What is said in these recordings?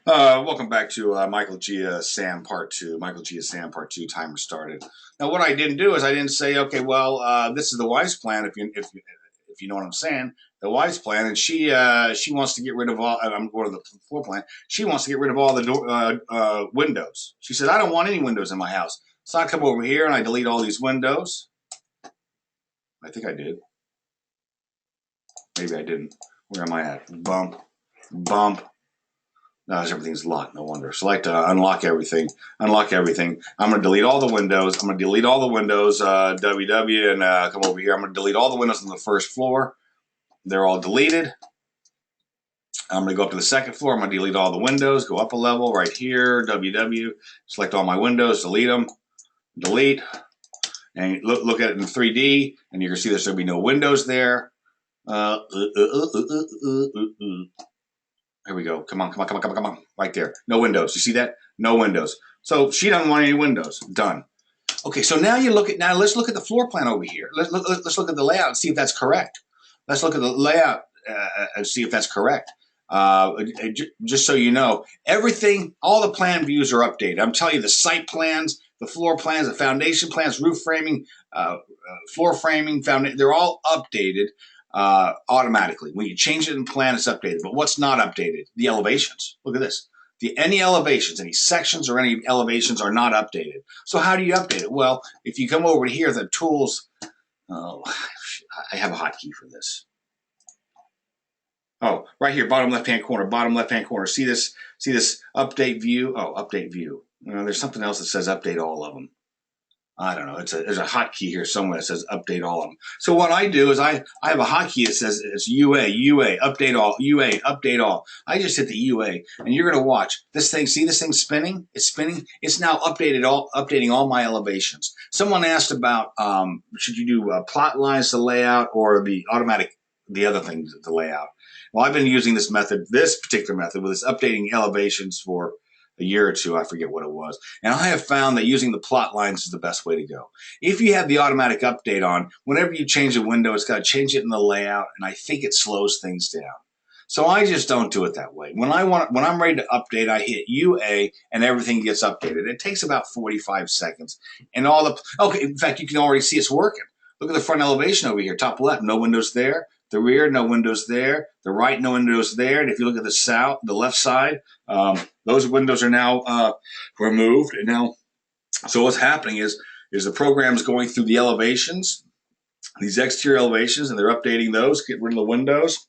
Welcome back to Michael Gia Sam Part 2. Michael Gia Sam Part 2, timer started. Now, what I didn't do is I didn't say, okay, well, this is the wise plan, if you know what I'm saying, the wise plan, and she wants to get rid of all, I'm going to the floor plan, she wants to get rid of all the windows. She said, I don't want any windows in my house. So I come over here and I delete all these windows. I think I did. Maybe I didn't. Where am I at? Bump, bump. No, everything's locked. No wonder. Select unlock everything. Unlock everything. I'm going to delete all the windows. I'm going to delete all the windows. WW and come over here. I'm going to delete all the windows on the first floor. They're all deleted. I'm going to go up to the second floor. I'm going to delete all the windows. Go up a level right here. WW. Select all my windows. Delete them. Delete. And look at it in 3D, and you're going to see there's going to be no windows there. Here we go. Come on, come on, come on, come on, come on. Right there. No windows. You see that? No windows. So she doesn't want any windows. Done. Okay, so now let's look at the floor plan over here. Let's look at the layout and see if that's correct. Let's look at the layout and see if that's correct. Just so you know, everything, all the plan views are updated. I'm telling you, the site plans, the floor plans, the foundation plans, roof framing, floor framing, they're all updated automatically. When you change it in plan, it's updated. But what's not updated? The elevations. Look at this. Any elevations, any sections or any elevations are not updated. So how do you update it? Well, if you come over here, the tools, oh, I have a hotkey for this. Oh, right here, bottom left-hand corner, bottom left-hand corner. See this update view? Oh, update view. There's something else that says update all of them. I don't know. There's a hotkey here somewhere that says update all of them. So what I do is I have a hotkey that says it's UA, update all, UA, update all. I just hit the UA, and you're going to watch this thing. See this thing spinning? It's spinning. It's now updating all my elevations. Someone asked about should you do plot lines to layout or the other thing to layout. Well, I've been using this particular method with this updating elevations for a year or two. I forget what it was. And I have found that using the plot lines is the best way to go. If you have the automatic update on, whenever you change a window, it's got to change it in the layout, and I think it slows things down. So I just don't do it that way. When I'm ready to update, I hit UA and everything gets updated. It takes about 45 seconds. And in fact, you can already see it's working. Look at the front elevation over here, top left, no windows there. The rear, no windows there. The right, no windows there. And if you look at the left side, those windows are now removed. And now, so what's happening is the program is going through the elevations, these exterior elevations, and they're updating those, get rid of the windows.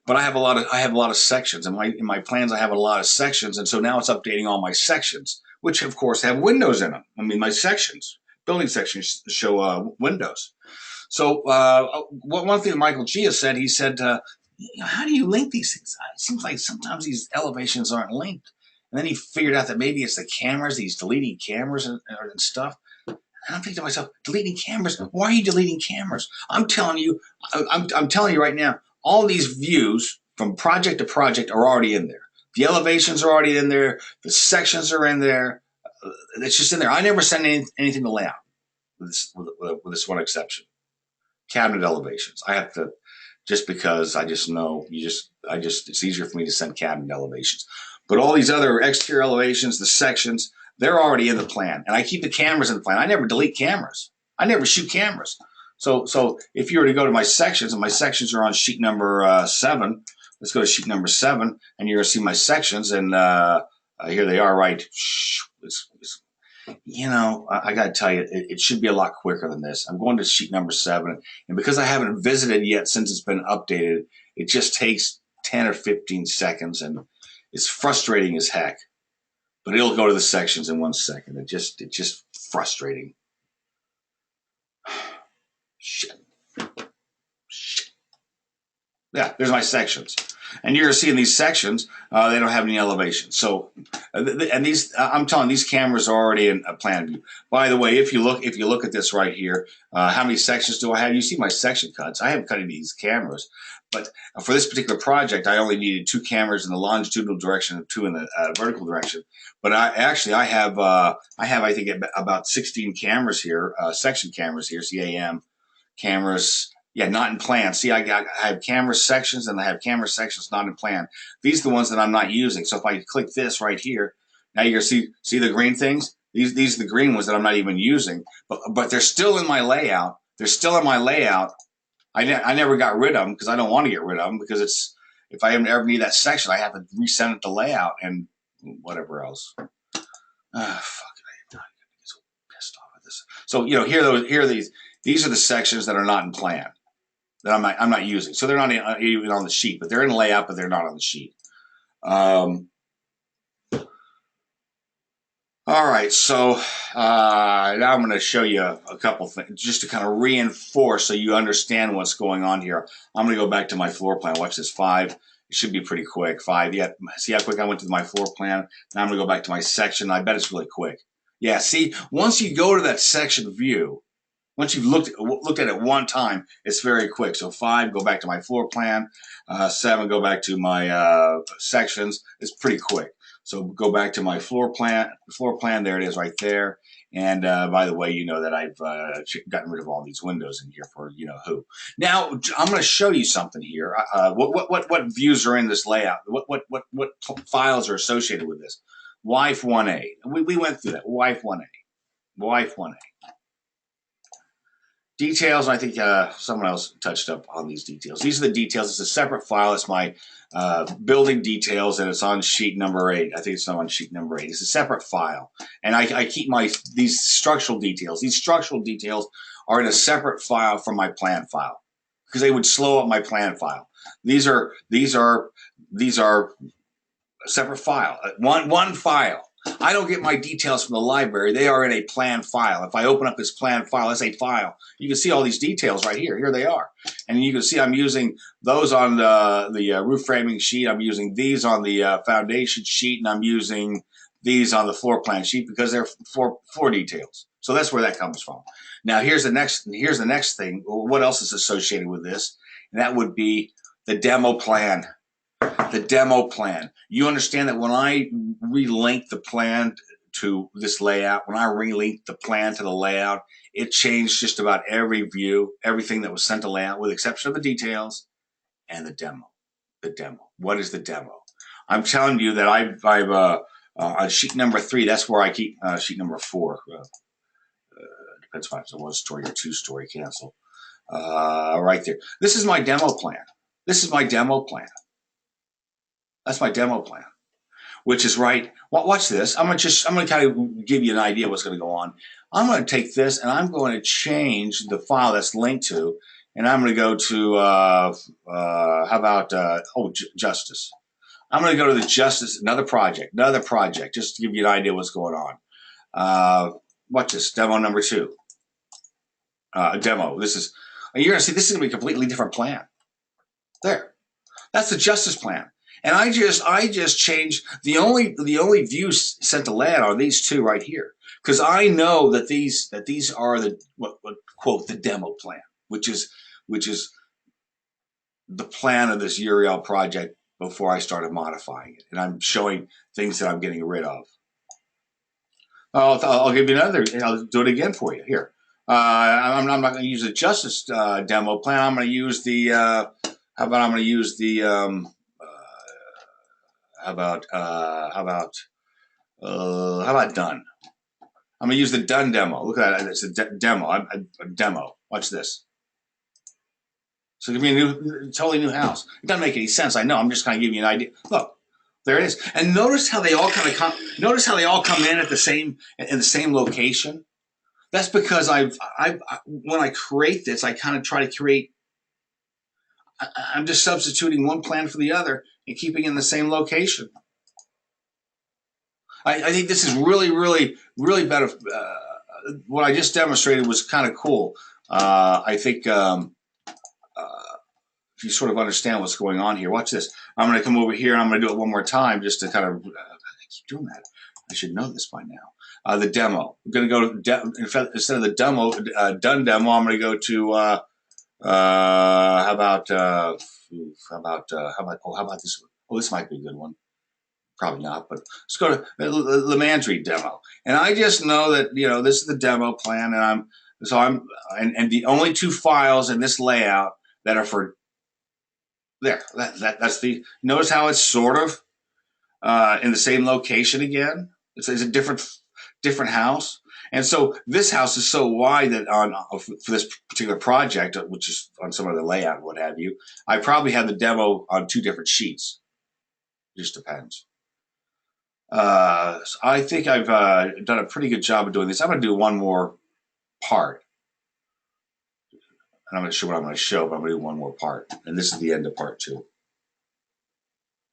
But I have a lot of sections. In my plans, I have a lot of sections, and so now it's updating all my sections, which of course have windows in them. I mean, my sections, building sections show windows. So one thing that Michael Gia said, he said, how do you link these things? It seems like sometimes these elevations aren't linked. And then he figured out that maybe it's the cameras, he's deleting cameras and stuff. And I'm thinking to myself, deleting cameras? Why are you deleting cameras? I'm telling you right now, all these views from project to project are already in there. The elevations are already in there. The sections are in there. It's just in there. I never send anything to layout with this one exception. Cabinet elevations. I have to, just because I just know it's easier for me to send cabinet elevations. But all these other exterior elevations, the sections, they're already in the plan. And I keep the cameras in the plan. I never delete cameras. I never shoot cameras. So if you were to go to my sections, and my sections are on sheet number 7, let's go to sheet number 7, and you're going to see my sections, and here they are, right? I got to tell you, it should be a lot quicker than this. I'm going to sheet number 7, and because I haven't visited yet since it's been updated, it just takes 10 or 15 seconds, and it's frustrating as heck. But it'll go to the sections in 1 second. It's just frustrating. Shit. Yeah, there's my sections. And you're seeing these sections, they don't have any elevation. So, and these, I'm telling you, these cameras are already in a plan view. By the way, if you look at this right here, how many sections do I have? You see my section cuts. I haven't cut any of these cameras, but for this particular project, I only needed 2 cameras in the longitudinal direction and 2 in the vertical direction. But I have I think about 16 cameras here, section cameras here, CAM cameras. Yeah, not in plan. See, I have camera sections and I have camera sections not in plan. These are the ones that I'm not using. So if I click this right here, now you're gonna see the green things. These are the green ones that I'm not even using, but they're still in my layout. They're still in my layout. I never got rid of them because I don't want to get rid of them because it's if I ever need that section, I have to resend it the layout and whatever else. Fuck it, I'm so pissed off at this. So here are these are the sections that are not in plan that I'm not using. So they're not even on the sheet, but they're in layout, but they're not on the sheet. All right, so now I'm going to show you a couple things just to kind of reinforce so you understand what's going on here. I'm going to go back to my floor plan. Watch this, 5. It should be pretty quick. 5, yeah. See how quick I went to my floor plan? Now I'm going to go back to my section. I bet it's really quick. Yeah, see, once you go to that section view, once you've looked at it one time, it's very quick. So 5, go back to my floor plan. 7, go back to my sections. It's pretty quick. So go back to my floor plan. There it is right there. And by the way, you know that I've gotten rid of all these windows in here for you know who. Now I'm going to show you something here. What views are in this layout? What files are associated with this? WIFE 1A. We went through that. WIFE 1A. WIFE 1A. Details, I think someone else touched up on these details. These are the details. It's a separate file. It's my building details, and it's on sheet number 8. I think it's on sheet number 8. It's a separate file. And I keep these structural details. These structural details are in a separate file from my plan file because they would slow up my plan file. These are a separate file, one file. I don't get my details from the library. They are in a plan file. If I open up this plan file, that's a file. You can see all these details right here. Here they are. And you can see I'm using those on the roof framing sheet. I'm using these on the foundation sheet, and I'm using these on the floor plan sheet because they're floor details. So that's where that comes from. Now here's the next thing. What else is associated with this? And that would be the demo plan. The demo plan. You understand that when I relink the plan to this layout, when I relink the plan to the layout, it changed just about every view, everything that was sent to layout, with the exception of the details and the demo. The demo. What is the demo? I'm telling you that I've on sheet number 3. That's where I keep sheet number 4. Depends if it's a 1-story or 2-story cancel. Right there. This is my demo plan. This is my demo plan. That's my demo plan, which is right. Watch this. I'm gonna kind of give you an idea of what's going to go on. I'm going to take this and I'm going to change the file that's linked to, and I'm going to go to how about Justice. I'm going to go to the Justice, another project, just to give you an idea of what's going on. Watch this, demo number 2. Demo. You're going to see this is going to be a completely different plan. There. That's the Justice plan. And I just changed the only views sent to layout are these 2 right here, because I know that these are the what quote the demo plan, which is the plan of this Uriel project before I started modifying it, and I'm showing things that I'm getting rid of. I'll give you another. I'll do it again for you here. I'm not going to use the Justice demo plan. I'm going to use the. How about I'm going to use the. How about done? I'm gonna use the done demo. Look at that. It's a demo. A demo. Watch this. So give me a totally new house. It doesn't make any sense. I know. I'm just kind of giving you an idea. Look, there it is. And notice how they all kind of come. Notice how they all come in the same location. That's because when I create this, I kind of try to create. I'm just substituting one plan for the other and keeping it in the same location. I think this is really better. What I just demonstrated was kind of cool. I think if you sort of understand what's going on here, watch this. I'm going to come over here and I'm going to do it one more time just to kind of I keep doing that. I should know this by now. The demo. I'm going to go instead of the demo, done demo. I'm going to go to how about this one? Oh, this might be a good one. Probably not, but let's go to the Lemandry demo. And I just know that, this is the demo plan, and So and the only two files in this layout that are for there. That's the. Notice how it's sort of in the same location again. It's a different house. And so this house is so wide that for this particular project, which is on some other layout and what have you, I probably have the demo on two different sheets. It just depends. So I think I've done a pretty good job of doing this. I'm going to do one more part. And I'm not sure what I'm going to show, but I'm going to do one more part. And this is the end of part 2.